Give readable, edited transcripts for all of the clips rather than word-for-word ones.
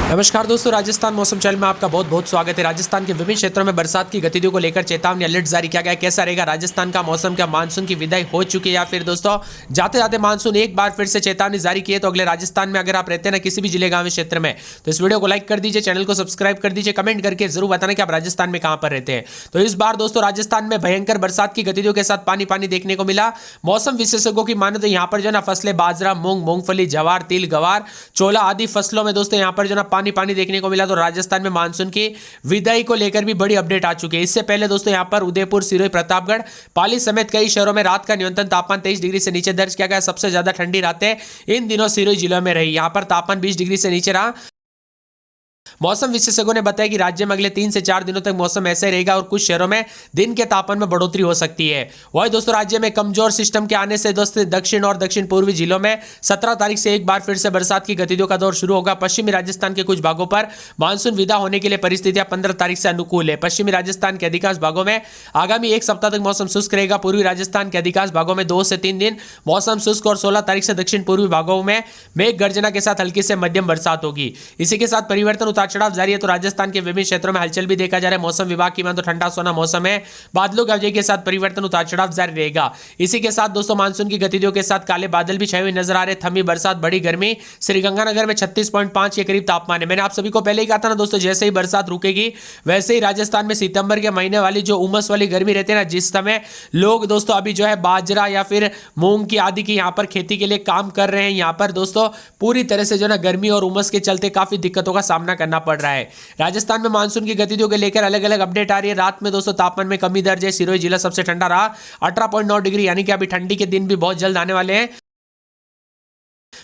नमस्कार दोस्तों, राजस्थान मौसम चैनल में आपका बहुत बहुत स्वागत है। राजस्थान के विभिन्न क्षेत्रों में बरसात की गतिविधियों को लेकर चेतावनी अलर्ट जारी किया गया है। कैसा रहेगा राजस्थान का मौसम? क्या मानसून की विदाई हो चुकी है या फिर दोस्तों जाते जाते मानसून एक बार फिर से चेतावनी जारी की है? तो अगले राजस्थान में अगर आप रहते हैं ना किसी भी जिले गांव क्षेत्र में, तो इस वीडियो को लाइक कर दीजिए, चैनल को सब्सक्राइब कर दीजिए, कमेंट करके जरूर बताना कि आप राजस्थान में कहां पर रहते हैं। तो इस बार दोस्तों राजस्थान में भयंकर बरसात की गतिविधियों के साथ पानी पानी देखने को मिला। मौसम विशेषज्ञों की माने तो यहाँ पर जो ना फसलें बाजरा, मूंग, मूंगफली, जवार, तिल, गवार, छोला आदि फसलों में दोस्तों यहाँ पर जो ना पानी पानी देखने को मिला। तो राजस्थान में मानसून की विदाई को लेकर भी बड़ी अपडेट आ चुकी है। इससे पहले दोस्तों यहां पर उदयपुर, सिरोही, प्रतापगढ़, पाली समेत कई शहरों में रात का न्यूनतम तापमान 23 डिग्री से नीचे दर्ज किया गया। सबसे ज्यादा ठंडी रातें इन दिनों सिरोही जिलों में रही। यहां पर तापमान 20 डिग्री से नीचे रहा। मौसम विशेषज्ञों ने बताया कि राज्य में अगले 3 से 4 दिनों तक मौसम ऐसे रहेगा और कुछ शहरों में दिन के तापमान में बढ़ोतरी हो सकती है। वही दोस्तों राज्य में कमजोर सिस्टम के आने से दोस्तों दक्षिण और दक्षिण पूर्वी जिलों में 17 तारीख से एक बार फिर से बरसात की गतिविधियों का दौर शुरू होगा। पश्चिमी राजस्थान के कुछ भागों पर मानसून विदा होने के लिए परिस्थितियां 15 तारीख से अनुकूल है। पश्चिमी राजस्थान के अधिकांश भागों में आगामी एक सप्ताह तक मौसम शुष्क रहेगा। पूर्वी राजस्थान के अधिकांश भागों में 2 से 3 दिन मौसम शुष्क और 16 तारीख से दक्षिण पूर्वी भागों में मेघ गर्जना के साथ हल्की से मध्यम बरसात होगी। इसी के साथ परिवर्तन उतार चढ़ाव जारी है। तो राजस्थान के विभिन्न क्षेत्रों में हलचल भी देखा जा रहा है। मौसम विभाग की माने तो ठंडा सोना मौसम है, बादलों की अवधि के साथ परिवर्तन उतार चढ़ाव जारी रहेगा। इसी के साथ दोस्तों मानसून की गतिविधियों के साथ काले बादल भी छाए हुए नजर आ रहे। थमी बरसात, बड़ी गर्मी। श्रीगंगानगर में 36.5 के करीब तापमान है। मैंने आप सभी को पहले ही कहा था ना दोस्तों, जैसे ही बरसात रुकेगी वैसे ही राजस्थान में सितंबर के महीने वाली जो उमस वाली गर्मी रहती है ना, जिस समय लोग दोस्तों अभी जो है बाजरा या फिर मूंग की आदि की यहाँ पर खेती के लिए काम कर रहे हैं, यहाँ पर दोस्तों पूरी तरह से जो ना गर्मी और उमस के चलते काफी दिक्कतों का सामना करना पड़ रहा है। राजस्थान में मानसून की गतिविधियों को लेकर अलग अलग अपडेट आ रही है। रात में दोस्तों तापमान में कमी दर्ज है। सिरोही जिला सबसे ठंडा रहा, 18.9 डिग्री, यानी कि अभी ठंडी के दिन भी बहुत जल्द आने वाले हैं।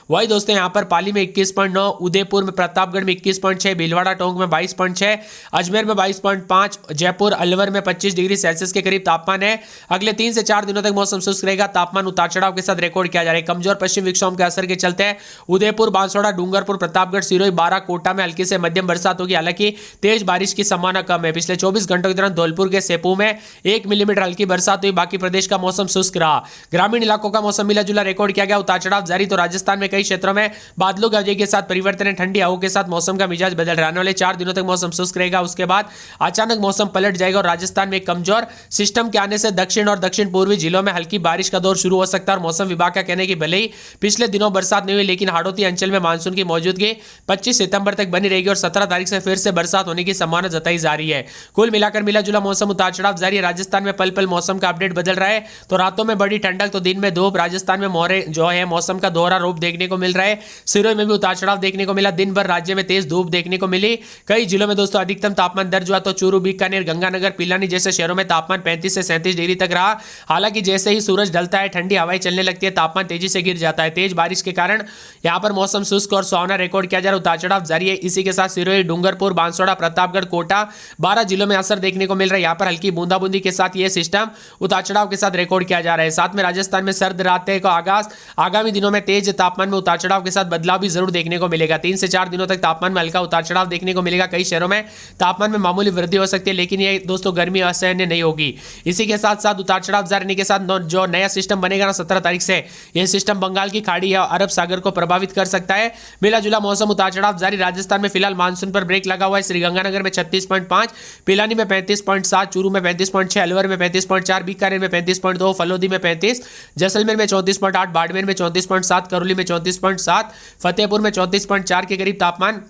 वही दोस्तों यहां पर पाली में 21.9, उदयपुर में, प्रतापगढ़ में 21.6, भीलवाड़ा टोंक में 22.6, अजमेर में 22.5, जयपुर अलवर में 25 डिग्री सेल्सियस के करीब तापमान है। अगले 3 से 4 दिनों तक मौसम शुष्क रहेगा। तापमान उतार चढ़ाव के साथ रिकॉर्ड किया जा रहा है। कमजोर पश्चिम विक्षोभ के असर के चलते उदयपुर, बांसवाड़ा, डूंगरपुर, प्रतापगढ़, सिरोही, बारां, कोटा में हल्की से मध्यम बरसात होगी। हालांकि तेज बारिश की संभावना कम है। पिछले 24 घंटों के दौरान धौलपुर के सेपू में 1 मिलीमीटर हल्की बरसात हुई। बाकी प्रदेश का मौसम शुष्क रहा। ग्रामीण इलाकों का मौसम मिला जुला रिकॉर्ड किया गया। उतार चढ़ाव जारी। तो राजस्थान में कई क्षेत्रों में बादलों की अवधि के साथ परिवर्तन है। ठंडी हवाओं के साथ मौसम का मिजाज बदल रहा है। आने वाले 4 दिनों तक मौसम शुष्क रहेगा। उसके बाद अचानक मौसम पलट जाएगा और राजस्थान में कमजोर सिस्टम के आने से दक्षिण और दक्षिण पूर्वी जिलों में हल्की बारिश का दौर शुरू हो सकता है। और मौसम विभाग का कहना है कि भले ही पिछले दिनों बरसात नहीं हुई, लेकिन हाड़ौती अंचल में मानसून की मौजूदगी 25 सितंबर तक बनी रहेगी और 17 तारीख से फिर से बरसात होने की संभावना जताई जा रही है। कुल मिलाकर मिला जुला मौसम उतार चढ़ाव जारी है। राजस्थान में पल पल मौसम का अपडेट बदल रहा है। तो रातों में बड़ी ठंडक तो दिन में धूप। राजस्थान में मोहरे जो है मौसम का दोहरा रूप देखने को मिल रहा है। सिरोही में भी उतार चढ़ाव देखने को मिला। दिन भर राज्य में तेज धूप देखने को मिली। कई जिलों में दोस्तों अधिकतम तापमान दर्ज हुआ। तो चूरू, बीकानेर, गंगानगर, पिलानी जैसे शहरों में तापमान 35 से 37 डिग्री तक रहा। हालांकि जैसे ही सूरज ढलता है, ठंडी हवाएं चलने लगती है, तापमान तेजी से गिर जाता है। तेज बारिश के कारण यहां पर मौसम शुष्क और सुहावना रिकॉर्ड किया जा रहा है। उतार चढ़ाव जारी है। इसी के साथ सिरोही, डूंगरपुर, बांसवाड़ा, प्रतापगढ़, कोटा, 12 जिलों में असर देखने को मिल रहा है। यहां पर हल्की बूंदाबूंदी के साथ यह सिस्टम उतार चढ़ाव के साथ रिकॉर्ड किया जा रहा है। साथ में राजस्थान में सर्द रातें का आगाज। आगामी दिनों में तेज तापमान में उतार चढ़ाव के साथ बदलाव भी जरूर देखने को मिलेगा। 3 से 4 दिनों तक तापमान में हल्का उतार चढ़ाव देखने को मिलेगा। कई शहरों में तापमान में मामूली वृद्धि हो सकती है, लेकिन ये दोस्तों गर्मी असहनीय नहीं होगी। इसी के साथ साथ उतार चढ़ाव जारी के साथ जो नया सिस्टम बनेगा ना 17 तारीख से, यह सिस्टम बंगाल की खाड़ी या अरब सागर को प्रभावित कर सकता है। मिला जुला मौसम उतार चढ़ाव जारी। राजस्थान में फिलहाल मानसून पर ब्रेक लगा हुआ है। श्रीगंगानगर में 36.5, पिलानी में 35.7, चूरू में 35.6, अलवर में 35.4, बीकानेर में 35.2, फलोदी में 35, जैसलमेर में 34.8, बाड़मेर में 34.7, करौली में 34.7, फतेहपुर में 34.4 के करीब तापमान।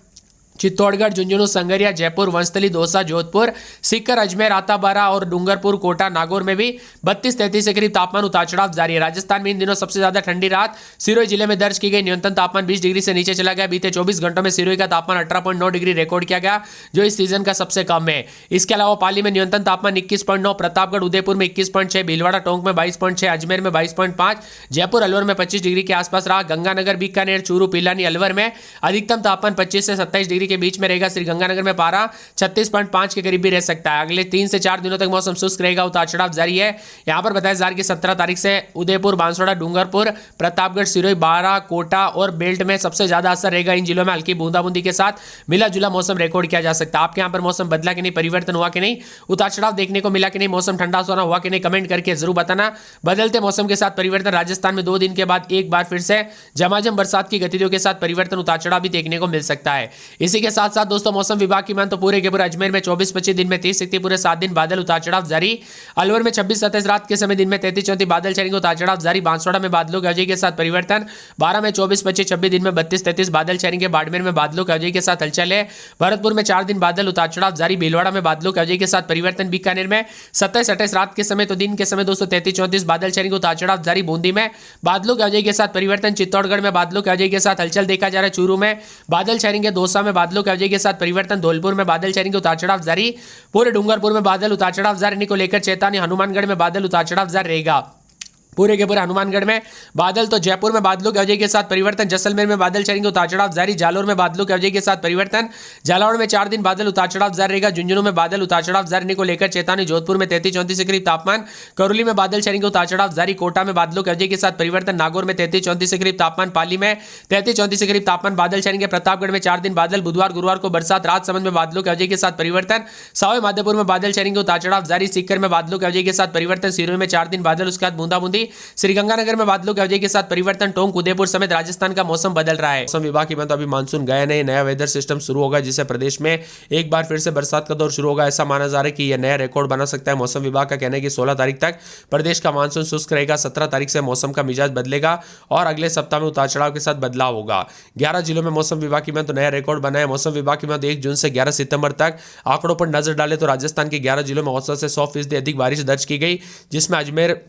चित्तौड़गढ़, झुंझुनू, संगरिया, जयपुर, वंशतली, दौसा, जोधपुर, सीकर, अजमेर, आताबारा और डूंगरपुर, कोटा, नागौर में भी 32-33 के करीब तापमान उतार चढ़ाव जारी है। राजस्थान में इन दिनों सबसे ज्यादा ठंडी रात सिरोही जिले में दर्ज की गई। न्यूनतम तापमान 20 डिग्री से नीचे चला गया। बीते 24 घंटों में सिरोही का तापमान 18.9 डिग्री रिकॉर्ड किया गया, जो इस सीजन का सबसे कम है। इसके अलावा पाली में न्यूनतम तापमान 21.9, प्रतापगढ़, उदयपुर में 21.6, भीलवाड़ा टोंक में 22.6, अजमेर में 22.5, जयपुर अलवर में 25 डिग्री के आसपास रहा। गंगानगर, बीकानेर, चूरू, पिलानी, अलवर में अधिकतम तापमान 25 से 27 डिग्री के बीच में रहेगा। श्रीगंगानगर में पारा 36.5 के करीब भी रह सकता है। अगले 3 से 4 दिनों तक मौसम शुष्क रहेगा। उतार चढ़ाव जारी है। यहां पर बताया जा रहा है कि 17 तारीख से उदयपुर, बांसवाड़ा, डूंगरपुर, प्रतापगढ़, सिरोही, बारां, कोटा और बेल्ट में सबसे ज्यादा असर रहेगा। इन जिलों में हल्की बूंदाबूंदी के साथ मिला जुला मौसम रिकॉर्ड किया जा सकता है। आपके यहां पर मौसम बदला कि नहीं, परिवर्तन हुआ कि नहीं, उतार चढ़ाव देखने को मिला कि नहीं, मौसम ठंडा सोना हुआ कि नहीं, कमेंट करके जरूर बताना। बदलते मौसम के साथ परिवर्तन। राजस्थान में 2 दिन के बाद एक बार फिर से झमाझम बरसात की गतिविधियों के साथ परिवर्तन, उतार चढ़ाव भी देखने को मिल सकता है। इसी इसी के साथ साथ दोस्तों मौसम विभाग की मान तो पूरे के पूरे अजमेर में 24-25 दिन में 30-31 पूरे 7 दिन बादल उतार चढ़ाव जारी। अलवर में 26-27 रात के समय दिन में 33-34 बादल छाएंगे उतार चढ़ाव जारी। बांसवाड़ा में बादलों की अवधि के साथ परिवर्तन। 12 में 24-25-26 दिन में 32-33 बादल छाएंगे। बाड़मेर में बादलों की अवधि के साथ हलचल है। भरतपुर में 4 दिन बादल उतार चढ़ाव जारी। भीलवाड़ा में बादलों की अवधि के साथ परिवर्तन। बीकानेर में 27-28 रात के समय तो दिन के समय दोस्तों 33-34 बादल छाएंगे उतार चढ़ाव जारी। बूंदी में बादलों की अवधि के साथ परिवर्तन। चित्तौड़गढ़ में बादलों की अवधि के साथ हलचल देखा जा रहा है। चूरू में बादल छाएंगे। दौसा में बादलों की अवधि के साथ परिवर्तन। धौलपुर में बादल छाएंगे उतार चढ़ाव जारी। पूरे डूंगरपुर में बादल उतार चढ़ाव जारी को लेकर चेतावनी। हनुमानगढ़ में बादल उतार चढ़ाव जारी रहेगा। पूरे के पूरे हनुमानगढ़ में बादल तो जयपुर में बादलों की अवधि के साथ परिवर्तन। जैसलमेर में बादल छाएंगे उतार चढ़ाव जारी। जालोर में बादलों की अवधि के साथ परिवर्तन। झालावाड़ में 4 दिन बादल उतार चढ़ाव जारी रहेगा। झुंझुनू में बादल उतार चढ़ाव जारी को लेकर चेतावनी। जोधपुर में 33-34 के करीब तापमान। करौली में बादल छाएंगे उतार चढ़ाव जारी। कोटा में बादलों की अवधि के साथ परिवर्तन। नागौर में 33-34 के करीब तापमान। पाली में 33-34 के करीब तापमान बादल छाएंगे। प्रतापगढ़ में 4 दिन बादल। बुधवार गुरुवार को बरसात। राजसमंद में बादलों की अवधि के साथ परिवर्तन। सवाई माधोपुर में बादल छाएंगे उतार चढ़ाव जारी। सीकर में बादलों की अवधि के साथ परिवर्तन। सिरोही में 4 दिन बादल उसके बाद बूंदाबूंदी। श्रीगंगानगर में बादलों की अवधि के साथ परिवर्तन। टोंक उदयपुर समेत राजस्थान का मौसम बदल रहा है। मौसम विभाग की तो अभी मानसून गया नहीं, नया वेदर सिस्टम शुरू होगा जिससे प्रदेश में एक बार फिर से बरसात का दौर शुरू होगा। ऐसा माना जा रहा है कि यह नया रिकॉर्ड बना सकता है। मौसम विभाग का कहना है कि 16 तारीख तक प्रदेश का मानसून शुष्क रहेगा। 17 तारीख से मौसम का मिजाज बदलेगा और अगले सप्ताह में उतार चढ़ाव के साथ बदलाव होगा। 11 जिलों में मौसम विभाग की तो नया रिकॉर्ड बना है। मौसम विभाग की 1 जून से 11 सितंबर तक आंकड़ों पर नजर डाले तो राजस्थान के 11 जिलों में औसत से 100% अधिक बारिश दर्ज की गई, जिसमें अजमेर,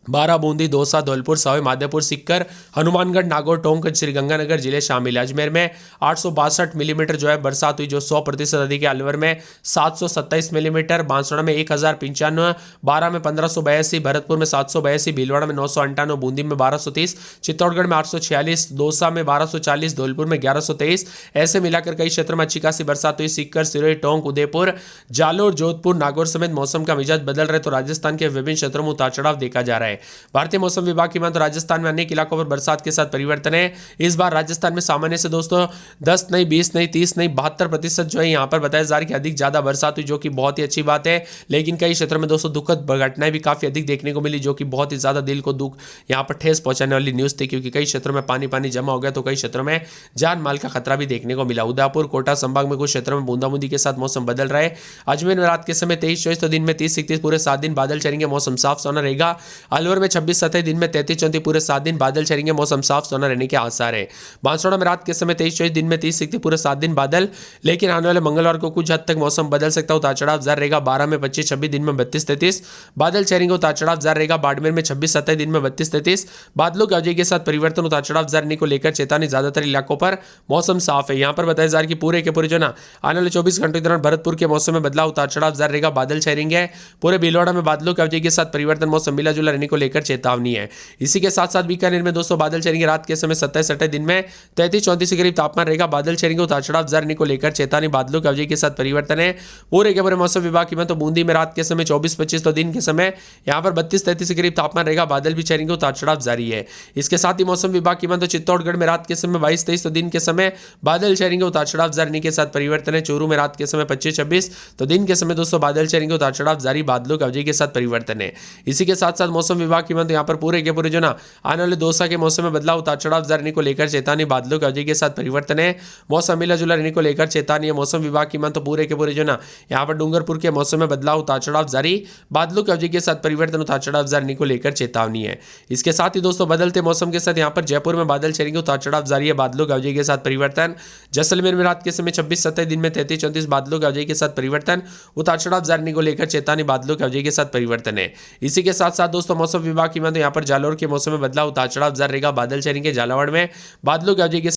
बारा, बूंदी, दौसा, धौलपुर, सवाई माधोपुर, सीकर, हनुमानगढ़, नागौर, टोंक, श्रीगंगानगर जिले शामिल है। अजमेर में 862 मिलीमीटर जो है बरसात हुई, जो 100% अधिक है। अलवर में 727 मिलीमीटर, बांसवाड़ा में 1095, बारा में 1582, भरतपुर में 782, भीलवाड़ा में 998, बूंदी में 1230, चित्तौड़गढ़ में 846, दौसा में 1240, धौलपुर में 1123। ऐसे मिलाकर कई क्षेत्रों में अच्छी खासी बरसात हुई। सीकर, सिरोही, टोंक, उदयपुर, जालोर, जोधपुर, नागौर समेत मौसम का मिजाज बदल रहे तो राजस्थान के विभिन्न क्षेत्रों में उतार चढ़ाव देखा जा रहा है। भारतीय मौसम विभाग की माने तो राजस्थान में अनेक इलाकों पर बरसात के साथ परिवर्तन है। इस बार राजस्थान में सामान्य से दोस्तों 10 नहीं, 20 नहीं, 30 नहीं, 72% जो है यहाँ पर बताया जा रहा है कि अधिक ज्यादा बरसात हुई, जो कि बहुत ही अच्छी बात है। लेकिन कई क्षेत्रों में दोस्तों दुखद घटनाएं भी काफी अधिक देखने को मिली, जो कि बहुत ही ज्यादा दिल को दुख यहाँ पर ठेस पहुंचाने वाली न्यूज थी, क्योंकि कई क्षेत्रों में पानी पानी जमा हो गया तो कई क्षेत्रों में जान माल का खतरा भी देखने को मिला। उदयपुर, कोटा संभाग में कुछ क्षेत्रों में बूंदाबूंदी के साथ मौसम बदल रहा है। अजमेर में रात के समय 23-24 तो दिन में 30-31 पूरे 7 दिन बादल छाएंगे, मौसम साफ सोना रहेगा। अलवर में 26-27 दिन में 33-34 पूरे 7 दिन बादल छाएंगे, मौसम साफ सोना रहने के आसार है। बांसवाड़ा में रात के समय 23-24 दिन में 30-31 पूरे 7 दिन बादल, लेकिन आने वाले मंगलवार को कुछ हद तक मौसम बदल सकता है, उतार चढ़ाव जारी रहेगा। 12 में 25-26 दिन में 32-33 बादल छाएंगे, उतार चढ़ाव जारी रहेगा। बाड़मेर में 26-27 दिन में 32-33 बादलों की अवधि के साथ परिवर्तन, उतार चढ़ाव जारी को लेकर चेतावनी। ज्यादातर इलाकों पर मौसम साफ है। यहाँ पर बताया जा रहा है कि पूरे के पूरे जो ना आने वाले 24 घंटों के दौरान भरतपुर के मौसम में बदलाव, उतार चढ़ाव जारी रहेगा। बादल छाएंगे। पूरे भीलवाड़ा में बादलों की अवधि के साथ परिवर्तन, मौसम मिला जुला रहने को लेकर चेतावनी है। इसी के साथ साथ बीकानेर में दोस्तों बादल छाएंगे। रात के समय 27-28 दिन में 33-34 के करीब तापमान रहेगा। बादल छाएंगे, उतार चढ़ाव जारी को लेकर चेतावनी। बादलों की अवधि के साथ परिवर्तन है। पूरे के पूरे मौसम विभाग की तो बूंदी में रात के समय 24-25 तो दिन के समय यहाँ पर 32-33 के करीब तापमान रहेगा। बादल भी छाएंगे, उतार चढ़ाव जारी है। इसके साथ ही मौसम विभाग की तो चित्तौड़गढ़ में रात के समय 22-23 तो दिन के समय बादल छाएंगे, उतार चढ़ाव जारी के साथ परिवर्तन है। चूरू में रात के समय 25-26 तो दिन के समय दोस्तों बादल छाएंगे, उतार चढ़ाव जारी, बादलों की अवधि के साथ परिवर्तन है। इसी के साथ साथ मौसम विभाग की यहाँ पर पूरे के पूरे जो ना आने वाले दौसा के मौसम में बदलाव, उतार चढ़ाव जारी को लेकर चेतावनी। बादलों की अवधि के साथ परिवर्तन है। मौसम मिला जुला रहने को लेकर चेतावनी है। मौसम विभाग की तो पूरे के पूरे जो ना यहाँ पर डूंगरपुर के मौसम में बदलाव, उतार चढ़ाव जारी, बादलों की अवधि के साथ परिवर्तन, उतार चढ़ाव जारी को लेकर चेतावनी है। इसके साथ ही दोस्तों बदलते मौसम के साथ यहाँ पर जयपुर में बादल छाएंगे, उतार चढ़ाव जारी है, बादलों की अवधि के साथ परिवर्तन। जैसलमेर में रात के समय 26-27 दिन में 33-34 बादलों की अवधि के साथ परिवर्तन, उतार चढ़ाव जारी को लेकर चेतावनी, बादलों की अवधि के साथ परिवर्तन है। इसी के साथ साथ दोस्तों मौसम विभाग की यहाँ पर जालोर के मौसम में बदलाव, उतार चढ़ाव जारी रहेगा। बादल छाएंगे। झालावाड़ में बादलों की अवधि के